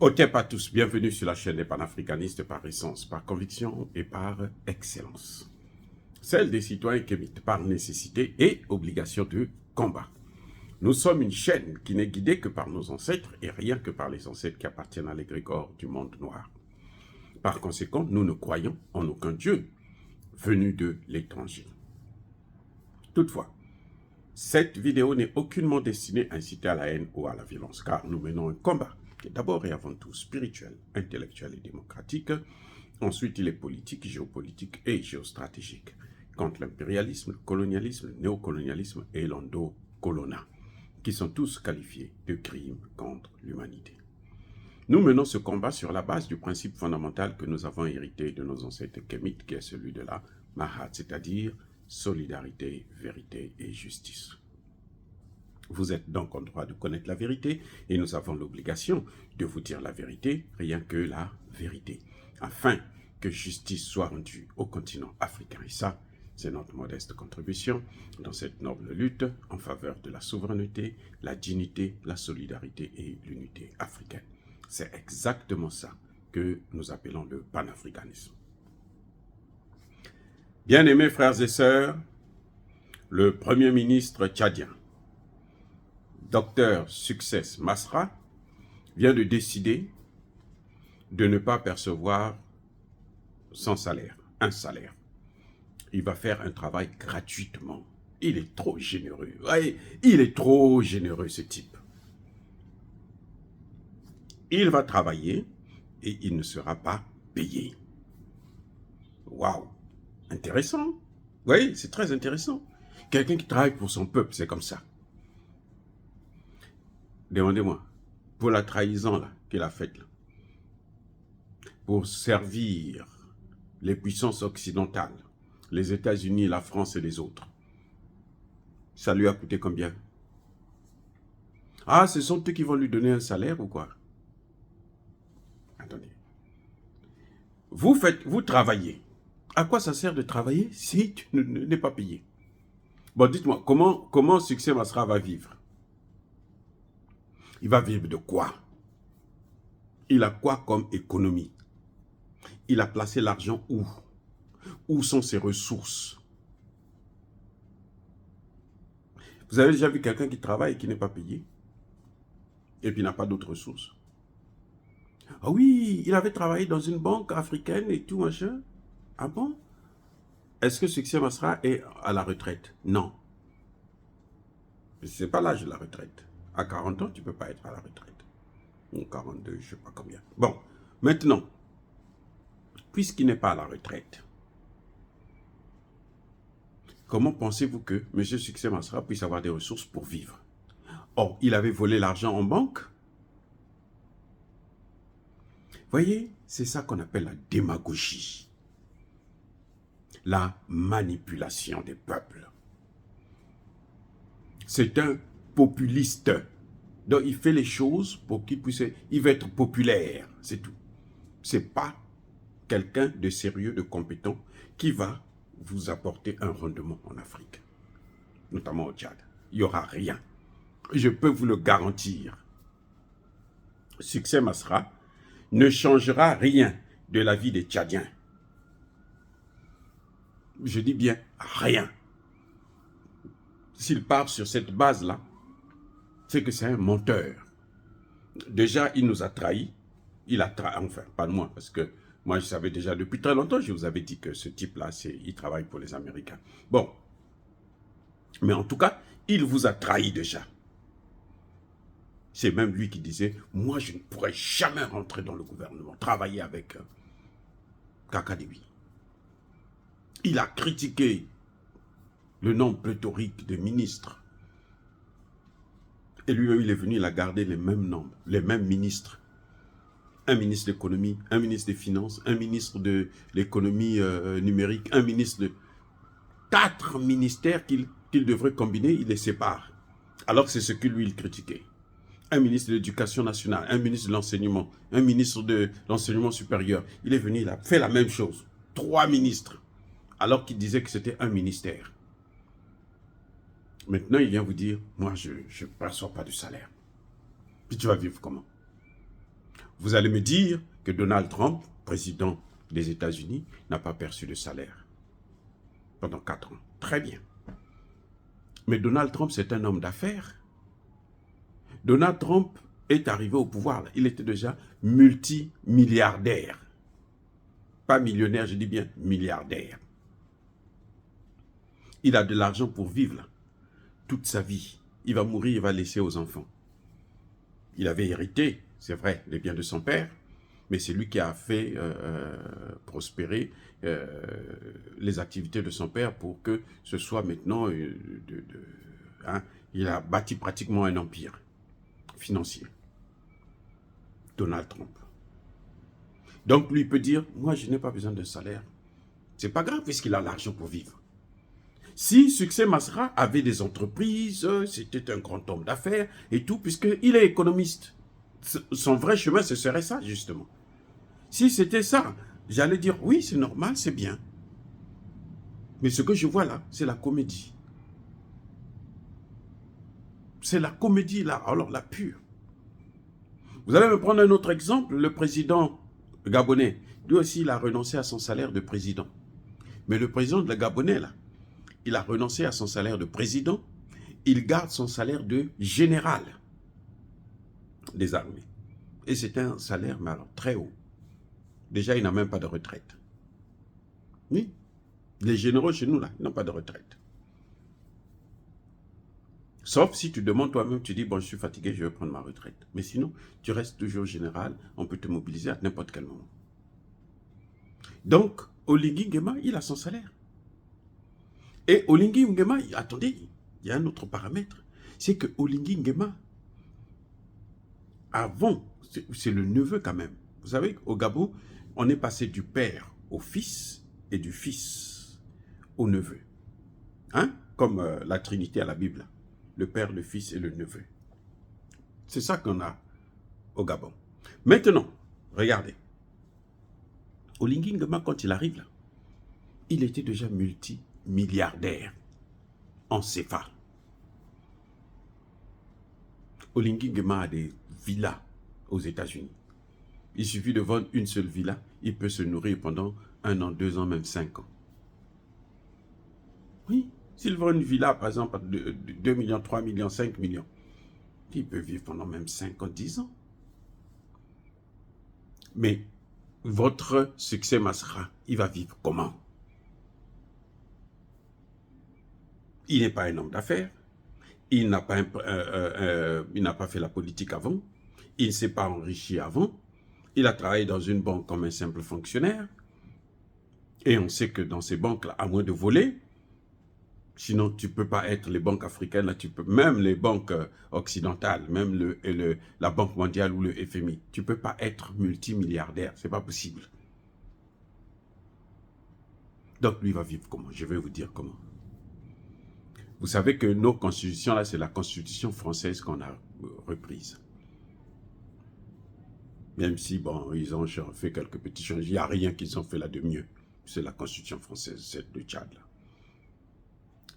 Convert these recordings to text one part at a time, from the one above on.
Otep à tous, bienvenue sur la chaîne des panafricanistes par essence, par conviction et par excellence. Celle des citoyens kémites par nécessité et obligation de combat. Nous sommes une chaîne qui n'est guidée que par nos ancêtres et rien que par les ancêtres qui appartiennent à l'égrégore du monde noir. Par conséquent, nous ne croyons en aucun Dieu venu de l'étranger. Toutefois, cette vidéo n'est aucunement destinée à inciter à la haine ou à la violence, car nous menons un combat qui est d'abord et avant tout spirituel, intellectuel et démocratique. Ensuite, il est politique, géopolitique et géostratégique, contre l'impérialisme, le colonialisme, le néocolonialisme et l'endocolona, qui sont tous qualifiés de crimes contre l'humanité. Nous menons ce combat sur la base du principe fondamental que nous avons hérité de nos ancêtres kémites, qui est celui de la Mahat, c'est-à-dire solidarité, vérité et justice. Vous êtes donc en droit de connaître la vérité et nous avons l'obligation de vous dire la vérité, rien que la vérité, afin que justice soit rendue au continent africain. Et ça, c'est notre modeste contribution dans cette noble lutte en faveur de la souveraineté, la dignité, la solidarité et l'unité africaine. C'est exactement ça que nous appelons le panafricanisme. Bien-aimés frères et sœurs, le Premier ministre tchadien, Dr Success Masra, vient de décider de ne pas percevoir son salaire, un salaire. Il va faire un travail gratuitement. Il est trop généreux. Ouais, il est trop généreux, ce type. Il va travailler et il ne sera pas payé. Waouh! Intéressant. Oui, c'est très intéressant. Quelqu'un qui travaille pour son peuple, c'est comme ça. Demandez-moi, pour la trahison là qu'il a faite, là, pour servir les puissances occidentales, les États-Unis, la France et les autres, ça lui a coûté combien? Ah, ce sont eux qui vont lui donner un salaire ou quoi? Attendez. Vous travaillez. À quoi ça sert de travailler si tu n'es pas payé? Bon, dites-moi, comment Succès Masra va vivre? Il va vivre de quoi? Il a quoi comme économie? Il a placé l'argent où? Où sont ses ressources? Vous avez déjà vu quelqu'un qui travaille et qui n'est pas payé? Et puis n'a pas d'autres ressources? Ah oui, il avait travaillé dans une banque africaine et tout, machin. Ah bon? Est-ce que Succès Masra est à la retraite? Non. Ce n'est pas l'âge de la retraite. À 40 ans, tu ne peux pas être à la retraite. Ou 42, je ne sais pas combien. Bon, maintenant, puisqu'il n'est pas à la retraite, comment pensez-vous que M. Succès Masra puisse avoir des ressources pour vivre? Or, il avait volé l'argent en banque. Voyez, c'est ça qu'on appelle la démagogie. La manipulation des peuples. C'est un populiste. Donc, il fait les choses pour qu'il puisse... Il veut être populaire, c'est tout. C'est pas quelqu'un de sérieux, de compétent, qui va vous apporter un rendement en Afrique, notamment au Tchad. Il n'y aura rien. Je peux vous le garantir. Succès Masra ne changera rien de la vie des Tchadiens. Je dis bien rien. S'il part sur cette base-là, c'est que c'est un menteur. Déjà, il nous a trahis. Il a trahi, enfin, pas de moi, parce que moi, je savais déjà depuis très longtemps, je vous avais dit que ce type-là, il travaille pour les Américains. Bon. Mais en tout cas, il vous a trahi déjà. C'est même lui qui disait, moi, je ne pourrais jamais rentrer dans le gouvernement, travailler avec Kaka Déby. Il a critiqué le nombre pléthorique de ministres. Et lui-même, il est venu, il a gardé les mêmes nombres, les mêmes ministres. Un ministre de l'économie, un ministre des finances, un ministre de l'économie numérique, un ministre de... 4 ministères qu'il devrait combiner, il les sépare. Alors que c'est ce que lui, il critiquait. Un ministre de l'Éducation nationale, un ministre de l'Enseignement, un ministre de l'Enseignement supérieur. Il est venu, il a fait la même chose. 3 ministres. Alors qu'il disait que c'était un ministère. Maintenant, il vient vous dire, moi, je ne perçois pas de salaire. Puis tu vas vivre comment? Vous allez me dire que Donald Trump, président des États-Unis, n'a pas perçu de salaire pendant 4 ans. Très bien. Mais Donald Trump, c'est un homme d'affaires. Donald Trump est arrivé au pouvoir. Il était déjà multimilliardaire. Pas millionnaire, je dis bien milliardaire. Il a de l'argent pour vivre là, toute sa vie. Il va mourir, il va laisser aux enfants. Il avait hérité, c'est vrai, les biens de son père, mais c'est lui qui a fait prospérer les activités de son père pour que ce soit maintenant... hein, il a bâti pratiquement un empire financier. Donald Trump. Donc lui peut dire, moi je n'ai pas besoin de salaire. C'est pas grave puisqu'il a l'argent pour vivre. Si Succès Masra avait des entreprises, c'était un grand homme d'affaires et tout, puisqu'il est économiste. Son vrai chemin, ce serait ça, justement. Si c'était ça, j'allais dire, oui, c'est normal, c'est bien. Mais ce que je vois là, c'est la comédie. C'est la comédie, là, alors la pure. Vous allez me prendre un autre exemple, le président gabonais. Lui aussi, il a renoncé à son salaire de président. Mais le président de la Gabonais, là, il a renoncé à son salaire de président, il garde son salaire de général des armées. Et c'est un salaire, mais alors, très haut. Déjà, il n'a même pas de retraite. Oui, les généraux chez nous, là, ils n'ont pas de retraite. Sauf si tu demandes toi-même, tu dis, bon, je suis fatigué, je vais prendre ma retraite. Mais sinon, tu restes toujours général, on peut te mobiliser à n'importe quel moment. Donc, Oligui Nguema, il a son salaire. Et Oligui Nguema, attendez, il y a un autre paramètre, c'est que Oligui Nguema, avant, c'est le neveu quand même. Vous savez, au Gabon, on est passé du père au fils et du fils au neveu. Hein? Comme la Trinité à la Bible. Le père, le fils et le neveu. C'est ça qu'on a au Gabon. Maintenant, regardez. Oligui Nguema, quand il arrive là, il était déjà multimilliardaire en CFA. Oligui Nguema a des villas aux États-Unis. Il suffit de vendre une seule villa, il peut se nourrir pendant 1 an, 2 ans, même 5 ans. Oui, s'il vend une villa, par exemple, de 2 millions, 3 millions, 5 millions, il peut vivre pendant même 5 ans, 10 ans. Mais votre Succès Masra, il va vivre comment? Il n'est pas un homme d'affaires, il n'a pas fait la politique avant, il ne s'est pas enrichi avant, il a travaillé dans une banque comme un simple fonctionnaire, et on sait que dans ces banques-là, à moins de voler, sinon tu ne peux pas être les banques africaines, là, tu peux, même les banques occidentales, même la Banque mondiale ou le FMI, tu ne peux pas être multimilliardaire, ce n'est pas possible. Donc lui va vivre comment? Je vais vous dire comment. Vous savez que nos constitutions, là, c'est la constitution française qu'on a reprise. Même si, bon, ils ont fait quelques petits changements, il n'y a rien qu'ils ont fait là de mieux. C'est la constitution française, c'est le Tchad, là.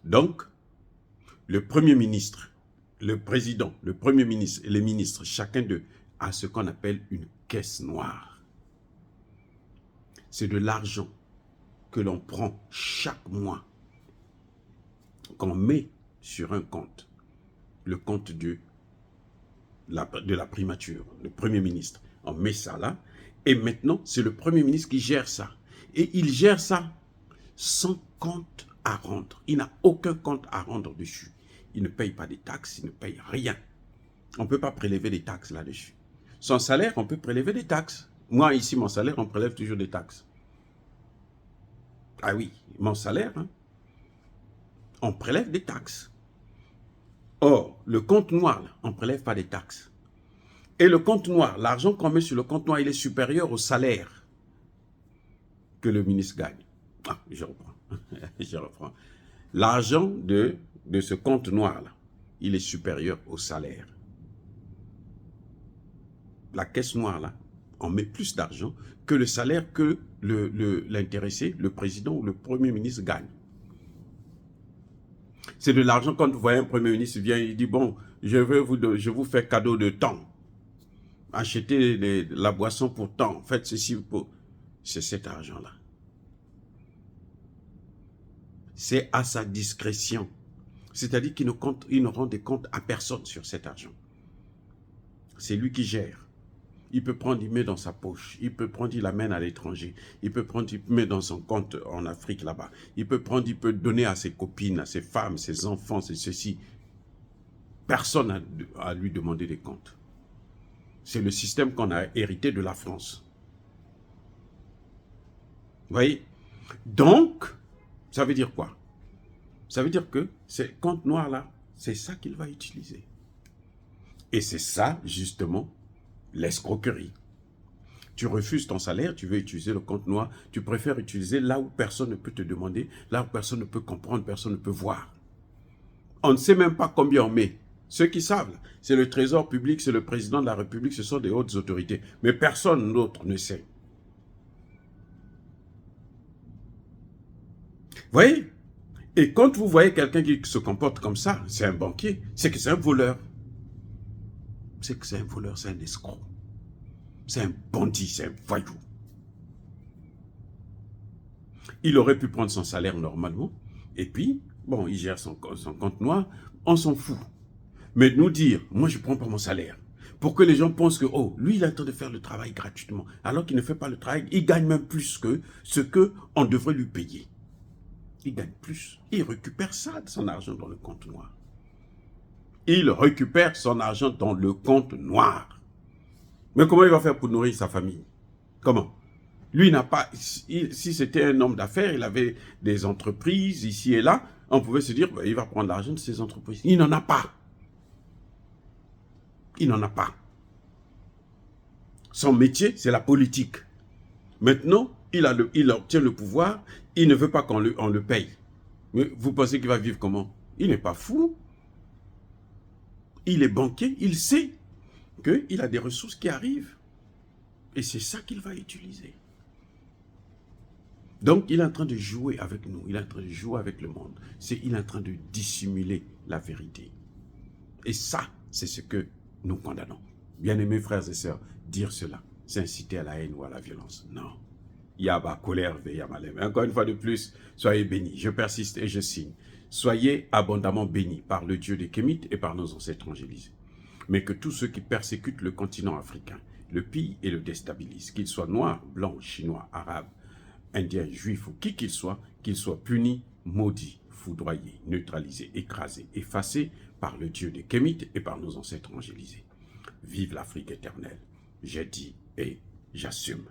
Donc, le Premier ministre, le président, le Premier ministre et les ministres, chacun d'eux, a ce qu'on appelle une caisse noire. C'est de l'argent que l'on prend chaque mois, qu'on met sur un compte, le compte de la primature, le Premier ministre. On met ça là, et maintenant, c'est le Premier ministre qui gère ça. Et il gère ça sans compte à rendre. Il n'a aucun compte à rendre dessus. Il ne paye pas des taxes, il ne paye rien. On ne peut pas prélever des taxes là-dessus. Son salaire, on peut prélever des taxes. Moi, ici, mon salaire, on prélève toujours des taxes. Ah oui, mon salaire, hein, on prélève des taxes. Or, le compte noir, là, on ne prélève pas des taxes. Et le compte noir, l'argent qu'on met sur le compte noir, il est supérieur au salaire que le ministre gagne. Ah, je reprends. Je reprends. L'argent de ce compte noir-là, il est supérieur au salaire. La caisse noire-là, on met plus d'argent que le salaire que l'intéressé, le président ou le Premier ministre gagne. C'est de l'argent quand vous voyez un Premier ministre vient, il dit, bon, je vous fais cadeau de temps. acheter la boisson pour tant, faites ceci pour... C'est cet argent-là. C'est à sa discrétion. C'est-à-dire qu'il ne rend des comptes à personne sur cet argent. C'est lui qui gère. Il peut prendre, il met dans sa poche. Il peut prendre, il l'amène à l'étranger. Il peut prendre, il met dans son compte en Afrique là-bas. Il peut prendre, il peut donner à ses copines, à ses femmes, ses enfants, c'est ceci. Personne n'a à lui demander des comptes. C'est le système qu'on a hérité de la France. Vous voyez? Donc, ça veut dire quoi? Ça veut dire que ces comptes noirs-là, c'est ça qu'il va utiliser. Et c'est ça, justement, l'escroquerie. Tu refuses ton salaire, tu veux utiliser le compte noir, tu préfères utiliser là où personne ne peut te demander, là où personne ne peut comprendre, personne ne peut voir. On ne sait même pas combien on met. Ceux qui savent, c'est le trésor public, c'est le président de la République, ce sont des hautes autorités. Mais personne d'autre ne sait. Vous voyez? Et quand vous voyez quelqu'un qui se comporte comme ça, c'est un banquier, c'est que c'est un voleur. C'est que c'est un voleur, c'est un escroc. C'est un bandit, c'est un voyou. Il aurait pu prendre son salaire normalement, et puis, bon, il gère son compte noir, on s'en fout. Mais nous dire, moi je ne prends pas mon salaire, pour que les gens pensent que, oh, lui il a le temps de faire le travail gratuitement, alors qu'il ne fait pas le travail, il gagne même plus que ce qu'on devrait lui payer. Il gagne plus. Il récupère ça, son argent dans le compte noir. Il récupère son argent dans le compte noir. Mais comment il va faire pour nourrir sa famille? Comment? Lui n'a pas... Si c'était un homme d'affaires, il avait des entreprises ici et là, on pouvait se dire, bah, il va prendre l'argent de ces entreprises. Il n'en a pas. Il n'en a pas. Son métier, c'est la politique. Maintenant, il obtient le pouvoir, il ne veut pas qu'on le paye. Mais vous pensez qu'il va vivre comment? Il n'est pas fou. Il est banquier, il sait qu'il a des ressources qui arrivent. Et c'est ça qu'il va utiliser. Donc, il est en train de jouer avec nous, il est en train de jouer avec le monde. Il est en train de dissimuler la vérité. Et ça, c'est ce que nous condamnons. Bien-aimés frères et sœurs, dire cela, c'est inciter à la haine ou à la violence. Non. Yaba, colère, veyamalem. Encore une fois de plus, soyez bénis. Je persiste et je signe. Soyez abondamment bénis par le Dieu des Kémites et par nos ancêtres angélisés. Mais que tous ceux qui persécutent le continent africain, le pillent et le déstabilisent, qu'ils soient noirs, blancs, chinois, arabes, indiens, juifs ou qui qu'ils soient punis, maudits, foudroyés, neutralisés, écrasés, effacés par le Dieu des Kémites et par nos ancêtres angélisés. Vive l'Afrique éternelle. J'ai dit et j'assume.